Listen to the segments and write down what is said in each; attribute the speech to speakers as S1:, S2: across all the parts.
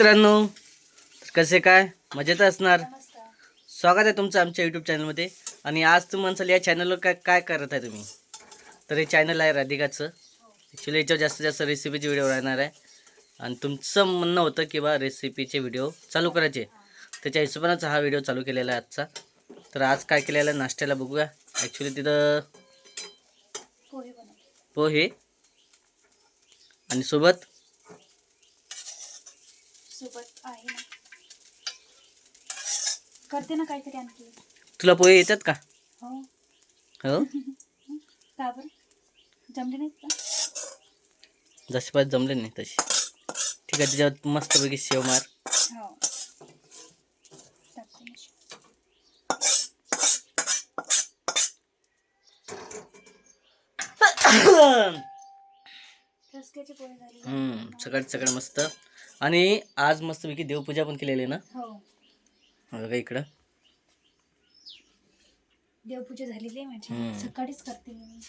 S1: मित्रांनो, कसे काय मजेत असणार.
S2: नमस्कार.
S1: स्वागत आहे तुमचं आमच्या यूट्यूब चॅनलमध्ये. आणि आज तुम्ही म्हणसाल या चॅनलवर काय काय करत आहे तुम्ही, तर हे चॅनल आहे राधिकाचं. ॲक्च्युली याच्यावर जास्तीत जास्त रेसिपीचे व्हिडिओ राहणार आहे. आणि तुमचं म्हणणं होतं की बा रेसिपीचे व्हिडिओ चालू करायचे, त्याच्या हिशोबानेच हा व्हिडिओ चालू केलेला आहे आजचा. तर आज काय केलेलं आहे नाश्त्याला बघूया. ॲक्च्युली तिथं पोहे आणि सोबत
S2: आहे ना, करते ना काहीतरी आणखी.
S1: तुला पोहे येतात का?
S2: हो.
S1: हो.
S2: का बरं जमले नाहीत का?
S1: जसे पाहिजे जमले नाही तशी. ठीक आहे, त्याच्यावर मस्तपैकी शेव मार.
S2: हो, टाकते ना. ठसक्याची पोळी झाली.
S1: सकाळी मस्त. आणि आज मस्तपैकी देवपूजा पण केलेली आहे ना.
S2: हो,
S1: बघा इकडं
S2: देवपूजा झालेली आहे माझी. सकाळीच करते मी.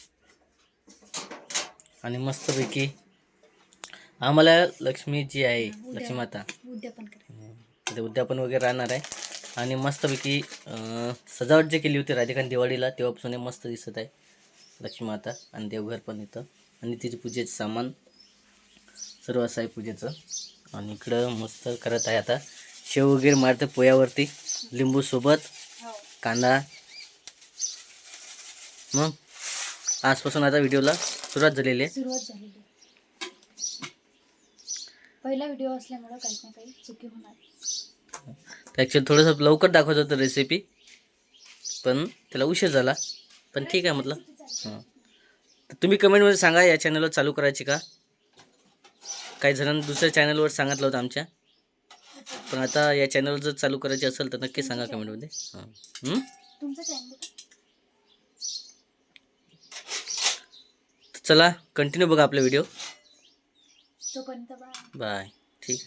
S1: आणि मस्तपैकी आम्हाला लक्ष्मी जी आहे, लक्ष्मी माता
S2: उद्यापन करेल.
S1: उद्यापन वगैरे राहणार आहे. आणि मस्तपैकी सजावट जी केली होती राधिकाने दिवाळीला, तेव्हापासून हे मस्त दिसत आहे लक्ष्मी माता. आणि देवघर पण इथं, आणि तिचे पूजेचं सामान सर्व असं आहे पूजेचं. आणि इकडं मस्त करत आहे आता शेव वगैरे मारते पोयावरती, लिंबू सोबत, कांदा. मग आजपासून आता व्हिडिओला सुरुवात झालेली आहे.
S2: पहिला व्हिडिओ असल्यामुळं काही ना काही चुकी होणार.
S1: ॲक्च्युली थोडंसं लवकर दाखवायचं होतं रेसिपी, पण त्याला उशीर झाला. पण ठीक आहे म्हटलं. तर तुम्ही कमेंटमध्ये सांगा या चॅनलवर चालू करायची का. काही जणांनी दुसऱ्या चॅनलवर सांगितलं होतं आमच्या, पण आता या चॅनलवर जर चालू करायची असेल तर नक्की सांगा कमेंटमध्ये.
S2: तुमचं चॅनल
S1: चला कंटिन्यू बघा आपला व्हिडिओ.
S2: तोपर्यंत
S1: बाय. ठीक.